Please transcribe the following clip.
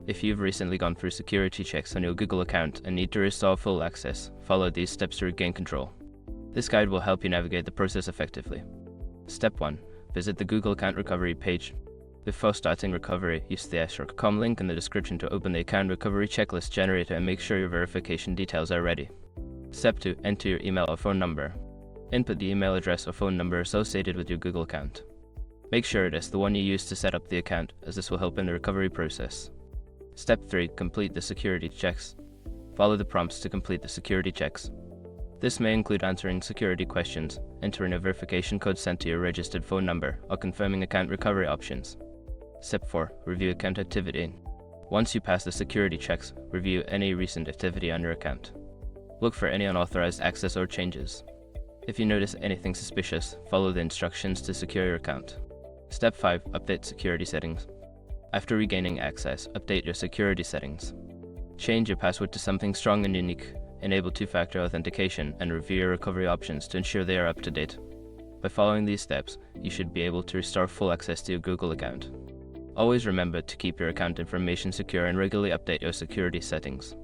If you've recently gone through security checks on your Google account and need to restore full access, follow these steps to regain control. This guide will help you navigate the process effectively. Step 1. Visit the Google Account Recovery page. Before starting recovery, use the s.com link in the description to open the Account Recovery Checklist generator and make sure your verification details are ready. Step 2. Enter your email or phone number. Input the email address or phone number associated with your Google account. Make sure it is the one you used to set up the account, as this will help in the recovery process. Step 3. Complete the security checks. Follow the prompts to complete the security checks. This may include answering security questions, entering a verification code sent to your registered phone number, or confirming account recovery options. Step 4. Review account activity. Once you pass the security checks, review any recent activity on your account. Look for any unauthorized access or changes. If you notice anything suspicious, follow the instructions to secure your account. Step 5. Update security settings. After regaining access, update your security settings. Change your password to something strong and unique, enable two-factor authentication, and review your recovery options to ensure they are up to date. By following these steps, you should be able to restore full access to your Google account. Always remember to keep your account information secure and regularly update your security settings.